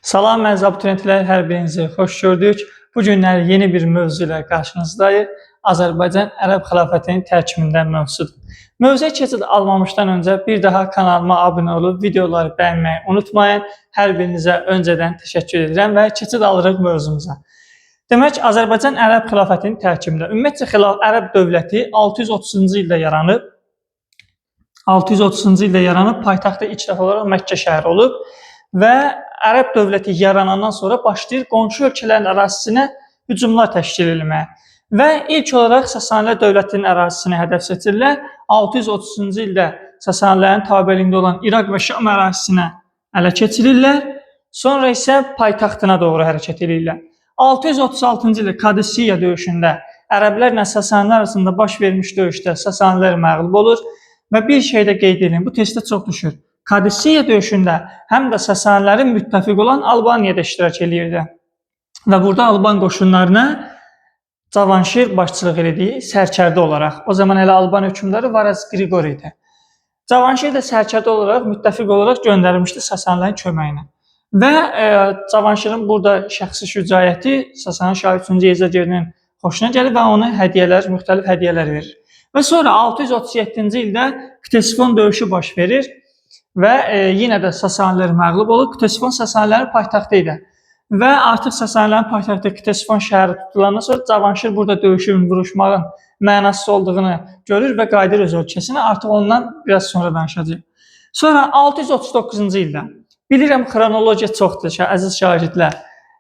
Salam əziz abituriyentlər, hər birinizi xoş gördük. Bu günlər yeni bir mövzu ilə qarşınızdayıq. Azərbaycan Ərəb xilafətinin tərkimindən mövzudur. Mövzuya keçid almamışdan öncə bir daha kanalıma abunə olub videoları bəyənməyi unutmayın. Hər birinizə öncədən təşəkkür edirəm və keçid alırıq mövzumuza. Demək, Azərbaycan Ərəb xilafətinin tərkibində ümumiyyətcə Ərəb dövləti 630-cu ildə yaranıb. 630-cu ildə yaranıb, paytaxtı ilk dəfə olaraq Məkkə şəhəri olub və Ərəb dövləti yaranandan sonra başlayır qonşu ölkələrin ərazisinə hücumlar təşkil etməyə. Və ilk olaraq Sasanilər dövlətinin ərazisini hədəf seçirlər. 630-cu ildə Sasanilərin tabeliyində olan İraq və Şam ərazisinə ələ keçirirlər. Sonra isə paytaxtına doğru hərəkət edirlər. 636-cı ildə Kadisiya döyüşündə ərəblərlə Sasanilər arasında baş vermiş döyüşdə Sasanilər məğlub olur və bir şey də qeyd edin, bu testdə çox düşür. Kadisiya döyüşündə həm də Sasanilərin müttəfiq olan Albaniyada iştirak edirdi. Və burada Alban qoşunlarına Cavanşir başçılıq edirdi sərkərdə olaraq. O zaman elə Alban hökmdarı Varaz Qriqor idi. Cavanşir də sərkərdə olaraq, müttəfiq olaraq göndərilmişdi Sasanilərin köməyinə. Və Cavanşirin burada şəxsi şücaəti Sasani Şah 3-cü Yezdəgirdinin xoşuna gəlir və ona hədiyyələr, müxtəlif hədiyyələr verir. Və sonra 637-ci ildə Ktesifon döyüşü baş verir. Və yenə də Sasanilər məğlub olur. Ktesifon Sasanilərin paytaxtı idi. Və artıq Sasanilərin paytaxtı Ktesifon şəhəri tutulandan sonra Cavanşir burada döyüşün, vuruşmağın mənasız olduğunu görür və qayıdır öz ölkəsinə. Artıq ondan biraz sonra danışacağıq. Sonra 639-cu ildə, bilirəm xronologiya çoxdur, əziz şagirdlər.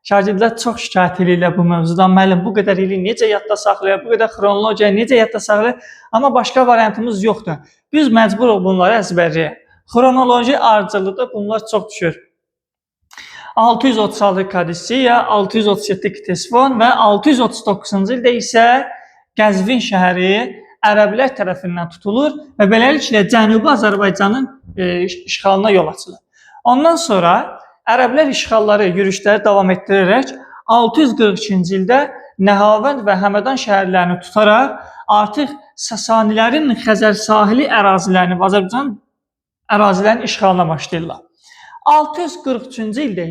Şagirdlər çox şikayət edirlər bu mövzudan. Müəllim, bu qədər ili necə yadda saxlayır, bu qədər xronologiya necə yadda saxlayır? Amma başqa variantımız yoxdur. Biz məcburuq bunları əzbərləyək. Xronoloji ardıcıllıqda bunlar çox düşür. 636 Kadisiya, 637 Ktesifon və 639-cu ildə isə Qəzvin şəhəri ərəblər tərəfindən tutulur və beləliklə Cənubi Azərbaycanın işğalına yol açılır. Ondan sonra ərəblər işğalları, yürüşləri davam etdirərək 642-ci ildə Nəhavənd və Həmədan şəhərlərini tutaraq artıq Sasanilərin Xəzər sahili ərazilərini və Azərbaycan ərazilərin işğalına başlayırlar. 643-cü ildə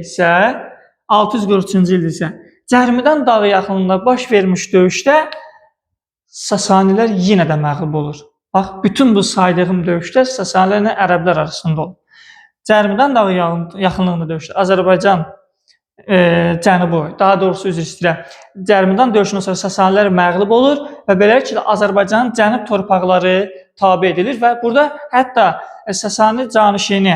isə Cərmidan dağı yaxınlığında baş vermiş döyüşdə Sasanilər yenə də məğlub olur. Bax, bütün bu saydığım döyüşdə Sasanilərlə ərəblər arasında olur. Cərmidan dağı yaxınlığında döyüşdə Azərbaycan cənubu, daha doğrusu üzr istəyirəm. Cərmidan döyüşündən sonra Sasanilər məğlub olur və beləliklə Azərbaycanın cənub torpaqları tabe edilir və burada hətta Sasani canişini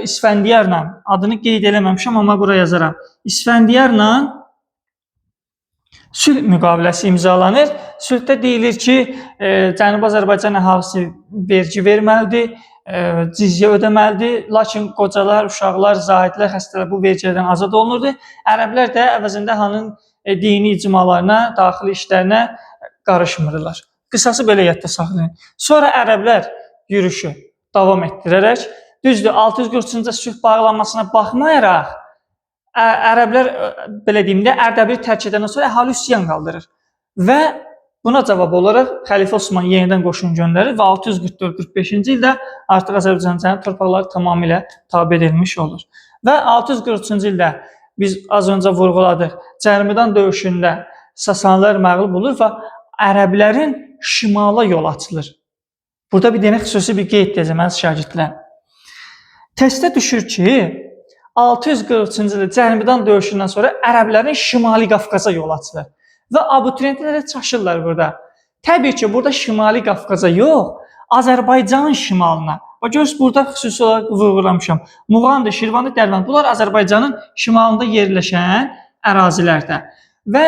İsfəndiyarla, adını qeyd eləməmişəm, amma bura yazaram. İsfəndiyarla sülh müqaviləsi imzalanır. Sülhdə deyilir ki, Cənubi Azərbaycan əhalisi vergi verməlidir, cizyə ödəməlidir. Lakin qocalar, uşaqlar, zahidlər, xəstələr bu vergilərdən azad olunurdu. Ərəblər də əvəzində hanın dini icmalarına, daxili işlərinə qarışmırlar. Qısası belə yadda saxlayın. Sonra ərəblər yürüşü davam etdirərək, düzdür, 643-cü sülh bağlanmasına baxmayaraq, ərəblər, belə deyim də, Ərdəbili tərk edəndən sonra əhali üsyan qaldırır. Və buna cavab olaraq Xəlifə Osman yenidən qoşun göndərir və 644-45-ci ildə artıq Azərbaycanın cənub torpaqları tamamilə tabe edilmiş olur. Və 643-cü ildə biz az öncə vurğuladıq, Cərmidan döyüşündə Sasanilər məğlub olur və ərəblərin şimala yol açılır. Burada bir dənə xüsusi bir qeyd deyəcəm, əziz şagirdlər. Testdə düşür ki, 643-cü ildə Cərmidan döyüşündən sonra ərəblərin Şimali Qafqaza yol açılır. Və abituriyentlər çaşırlar burada. Təbii ki, burada Şimali Qafqaza yox, Azərbaycanın şimalına. Görürsünüz, burada xüsusi olaraq vurğulamışam. Muğandır, Şirvandır, Dərbənd. Bunlar Azərbaycanın şimalında yerləşən ərazilərdə. Və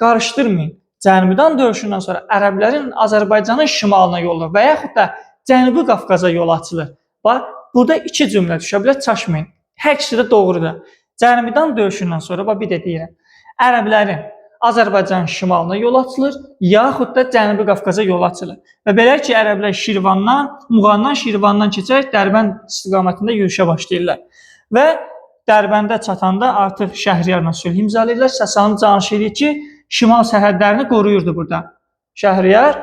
qarışdırmayın. Cənubidan döyüşündən sonra ərəblərin Azərbaycanın şimalına yolu və yaxud da Cənubi Qafqaza yol açılır. Bax, burada iki cümlə düşə bilər, çaşmayın. Hər ikisi də doğrudur. Cənubidan döyüşündən sonra, bax bir də deyirəm, ərəblərin Azərbaycanın şimalına yol açılır, yaxud da Cənubi Qafqaza yol açılır. Və belə ki, ərəblər Muğandan, Şirvandan keçərək Dərbənd istiqamətində yürüşə başlayırlar. Və Dərbəndə çatanda artıq Şəhriyarla sülh imzalayırlar. Sasani canişini ki, şimal sərhədlərini qoruyurdu burada. Şəhriyar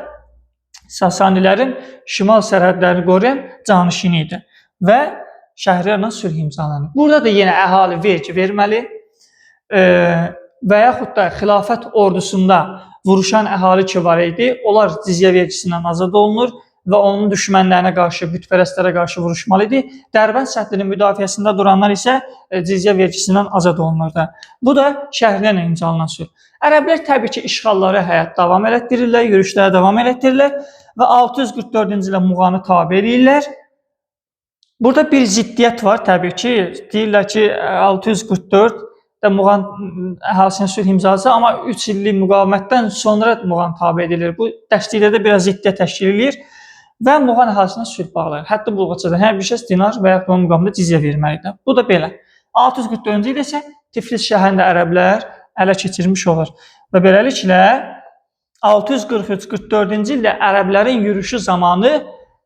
Sasanilərin şimal sərhədlərini qoruyan canişini idi. Və şəhərlərlə sülh imzalanır. Burada da yenə əhali vergi verməli və yaxud da xilafət ordusunda vuruşan əhali ki var idi, onlar cizyə vergisindən azad olunur və onun düşmənlərinə qarşı, bütpərəstlərə qarşı vuruşmalı idi. Dərbənd səddinin müdafiəsində duranlar isə cizyə vergisindən azad olunurdu. Bu da şəhərlərlə imzalanan sülh. Ərəblər təbii ki, işğalları həyat davam elətdirirlər, yürüşlərə davam elətdirirlər və 644-cü ilə Muğanı tabe edirlər. Burada bir ziddiyyət var təbii ki. Deyirlər ki, 644 də Muğan əhalisinin sülh imzası, amma 3 illik müqavimətdən sonra Muğan tabe edilir. Bu dəstəklərdə biraz ziddiyyət təşkil edir və Muğan əhalisinə sülh bağlayır. Hətta Bulqaçada hər bir şəxs dinar və ya bunun müqamında cizyə verməlidir. Bu da belə. 644-cü ildə isə Tiflis şəhərində ərəblər ələ keçirmiş olur və beləliklə 643-44-cü ildə ərəblərin yürüşü zamanı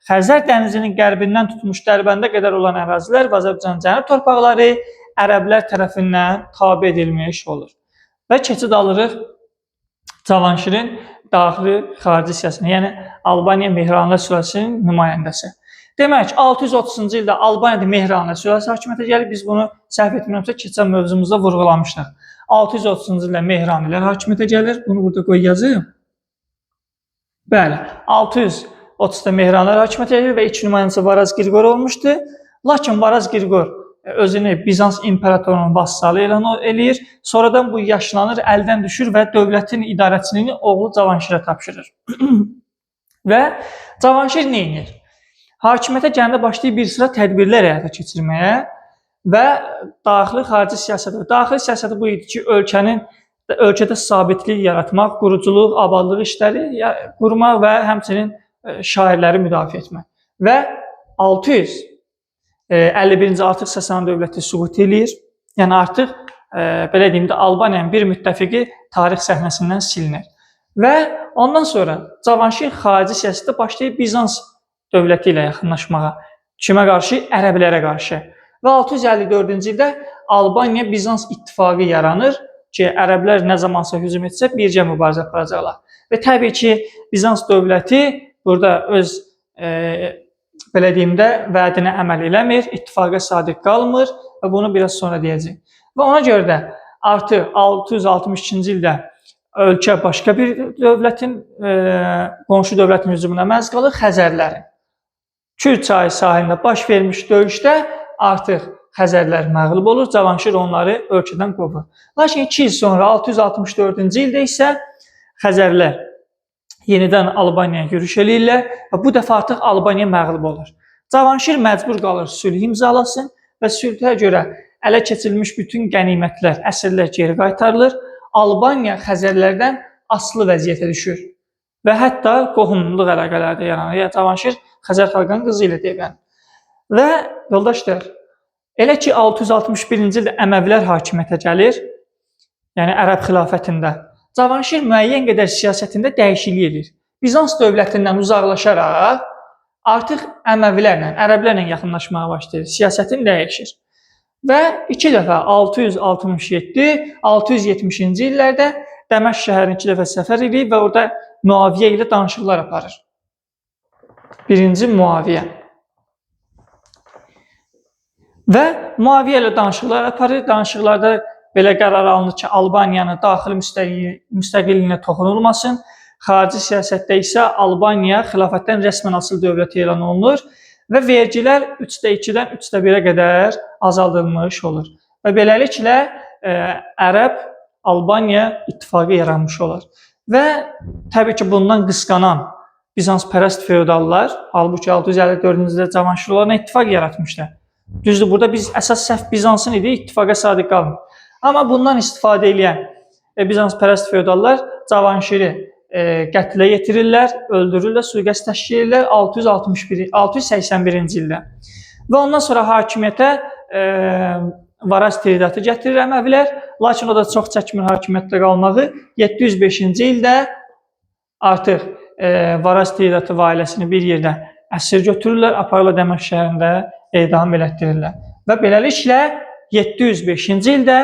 Xəzər dənizinin qərbindən tutmuş Dərbəndə qədər olan ərazilər və Azərbaycanın cənub torpaqları ərəblər tərəfindən tabe edilmiş olur. Və keçid alırıq Cavanşirin daxili xarici siyasətinə, yəni Albaniya Mehranlı sülaləsinin nümayəndəsi. Demək, 630-cu ildə Albaniyada Mehranlı sülaləsi hakimiyyətə gəlir. Biz bunu səhv etmirəmsə keçən mövzumuzda vurğulamışdıq. 630-cu ildə Mehranilər hakimiyyətə gəlir. Bunu burada qoy yazım. Bəli, 630-da Mehranlar hakimiyyətə gəlir və ilk nümayəndəsi Varaz Qirqor olmuşdu. Lakin Varaz Qirqor özünü Bizans imperatorunun vassalı elan eləyir. Sonradan bu yaşlanır, əldən düşür və dövlətin idarəçiliyini oğlu Cavanşirə tapşırır. Və Cavanşir nə edir? Hakimiyyətə gələndə başlayıb bir sıra tədbirlər həyata keçirməyə və daxili xarici siyasəti. Daxili siyasəti bu idi ki, ölkədə sabitlik yaratmaq, quruculuq, abadlıq işləri qurmaq və həmçinin şairləri müdafiə etmək. Və 651-ci artıq Sasani dövləti süqut eləyir. Yəni artıq belə deyim də Albaniyanın bir müttəfiqi tarix səhnəsindən silinir. Və ondan sonra Cavanşir xarici siyasətdə başlayıb Bizans dövləti ilə yaxınlaşmağa. Kimə qarşı? Ərəblərə qarşı. Və 654-cü ildə Albaniya Bizans ittifaqı yaranır ki, ərəblər nə zamansa hücum etsə birgə mübarizə aparacaqlar. Və təbii ki, Bizans dövləti burada öz belə deyim də vədinə əməl eləmir, ittifaqa sadiq qalmır və bunu biraz sonra deyəcək. Və ona görə də artıq 662-ci ildə ölkə başqa bir dövlətin, qonşu dövlətin hücumuna məruz qalır, Xəzərlərin. Kür çayı sahilində baş vermiş döyüşdə artıq Xəzərlər məğlub olur, Cavanşir onları ölkədən qovur. Lakin 2 il sonra 664-cü ildə isə Xəzərlər yenidən Albaniyaya yürüş eləyirlər və bu dəfə artıq Albaniya məğlub olur. Cavanşir məcbur qalır sülh imzalasın və sülhə görə ələ keçirilmiş bütün qənimətlər, əsirlər geri qaytarılır. Albaniya Xəzərlərdən asılı vəziyyətə düşür və hətta qohumluq əlaqələri yaranır. Yəni Cavanşir Xəzər xalqının qızı ilə evlənir. Və yoldaşlar, elə ki 661-ci ildə Əməvilər hakimiyyətə gəlir, yəni Ərəb xilafətində, Cavanşir müəyyən qədər siyasətində dəyişiklik edir. Bizans dövlətindən uzaqlaşaraq artıq Əməvilərlə, Ərəblərlə yaxınlaşmağa başlayır. Siyasətin dəyişir. Və 2 dəfə 667, 670-ci illərdə Dəməşq şəhərinə 2 dəfə səfər edir və orada Muaviyə ilə danışıqlar aparır. Birinci Muaviyə. Və Muaviyə ilə danışıqlar aparır. Danışıqlarda belə qərar alınır ki, Albaniyanın daxili müstəqilliyinə toxunulmasın. Xarici siyasətdə isə Albaniya xilafətdən rəsmən asılı dövlət elan olunur və vergilər 3/2-dən 3/1-ə qədər azaldılmış olur. Və beləliklə Ərəb-Albaniya ittifaqı yaranmış olur. Və təbii ki, bundan qısqanan Bizanspərəst feodallar, halbuki 654-cü ildə Cavanşir onlarla ittifaq yaratmışlar. Düzdür, burada biz əsas səhv Bizansın idi, ittifaqa sadiq qalmır. Amma bundan istifadə edən Bizanspərəst feodallar Cavanşiri qətlə yetirirlər, öldürürlər, sui-qəsd təşkil edirlər 681-ci ildə. Və ondan sonra hakimiyyətə Varaz Tridatı gətirir Əməvilər, lakin o da çox çəkmir hakimiyyətdə qalmağı. 705-ci ildə artıq Varaz Tridatı və ailəsini bir yerdə əsir götürürlər, aparırlar Dəməşq şəhərində edam elətdirirlər. Və beləliklə 705-ci ildə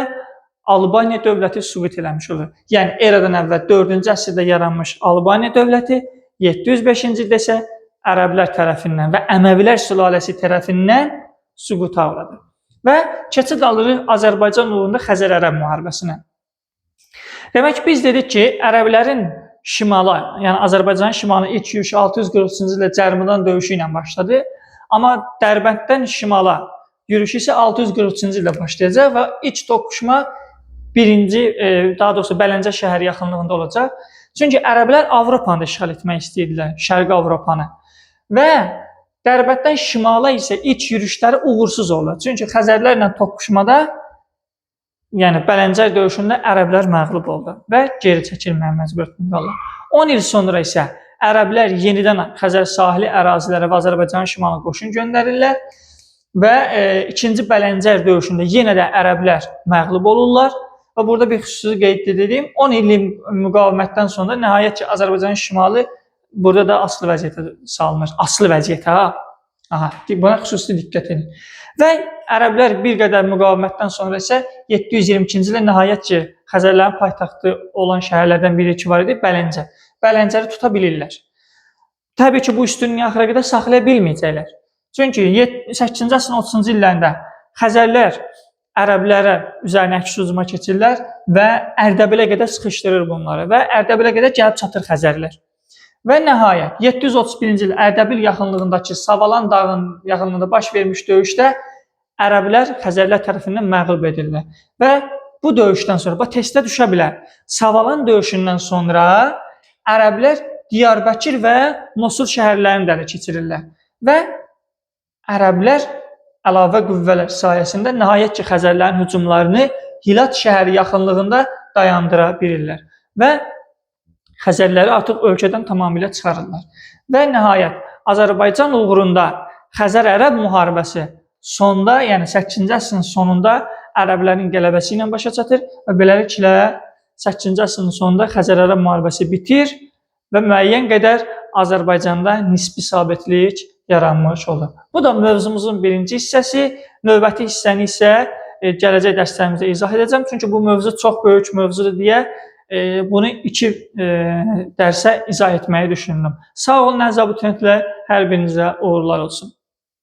Albaniya dövləti süqut eləmiş olur. Yəni eradan əvvəl 4-cü əsrdə yaranmış Albaniya dövləti 705-ci ildə isə Ərəblər tərəfindən və Əməvilər sülaləsi tərəfindən süquta uğradı. Və keçid alırıq Azərbaycan uğrunda Xəzər-Ərəb müharibəsinə. Demək biz dedik ki, ərəblərin şimala, yəni Azərbaycanın şimalına ilk yürüşü 643-cü ildə Cərmudan döyüşü ilə başladı. Amma Dərbənddən şimala yürüşü isə 643-cü ildə başlayacaq və ilk toqquşma daha doğrusu Bələncə şəhəri yaxınlığında olacaq. Çünki ərəblər Avropanı işğal etmək istəyirdilər, Şərqi Avropanı. Və Dərbənddən şimala isə ilk yürüşləri uğursuz oldu. Çünki Xəzərlərlə toqquşmada, yəni Bələncər döyüşündə ərəblər məğlub oldu və geri çəkilməyə məcbur qaldılar. 10 il sonra isə ərəblər yenidən Xəzər sahili ərazilərə və Azərbaycanın şimalına qoşun göndərirlər və 2-ci Bələncər döyüşündə yenə də ərəblər məğlub olurlar. Və burada bir xüsusi qeyd edeyim. 10 illik müqavimətdən sonra nəhayət ki, Azərbaycanın şimalı burada da asılı vəziyyətə salınır. Asılı vəziyyətə, buna xüsusi diqqət edin. Və ərəblər bir qədər müqavimətdən sonra isə 722-ci ildə nəhayət ki, Xəzərlərin paytaxtı olan şəhərlərdən biri ki var idi, Bələncə. Bələncəni tuta bilirlər. Təbii ki, bu üstünlüyü axıra qədər saxlaya bilməyəcəklər. Çünki 8-ci əsrin 30-cu illərində Xəzərlər ərəblərə üzərinə əks hücuma keçirlər və Ərdəbilə qədər sıxışdırır bunları və Ərdəbilə qədər gəlib çatır Xəzərlər. Və nəhayət 731-ci il Ərdəbil yaxınlığındakı Savalan dağının yaxınlığında baş vermiş döyüşdə ərəblər Xəzərlər tərəfindən məğlub edilirlər. Və bu döyüşdən sonra, testə düşə bilər, Savalan döyüşündən sonra ərəblər Diyarbəkir və Mosul şəhərlərini də ələ keçirirlər. Və ərəblər əlavə qüvvələr sayəsində nəhayət ki, Xəzərlərin hücumlarını Hilat şəhəri yaxınlığında dayandıra bilirlər və Xəzərləri artıq ölkədən tamamilə çıxarırlar. Və nəhayət Azərbaycan uğrunda Xəzər-Ərəb müharibəsi sonda, yəni 8-ci əsrin sonunda ərəblərin qələbəsi ilə başa çatır və beləliklə 8-ci əsrin sonunda Xəzər-Ərəb müharibəsi bitir və müəyyən qədər Azərbaycanda nisbi sabitlik yaranmış olur. Bu da mövzumuzun birinci hissəsi. Növbəti hissəni isə gələcək dərslərimizdə izah edəcəm. Çünki bu mövzu çox böyük mövzudur deyə bunu 2 dərsə izah etməyi düşündüm. Sağ olun əziz abituriyentlər, hər birinizə uğurlar olsun.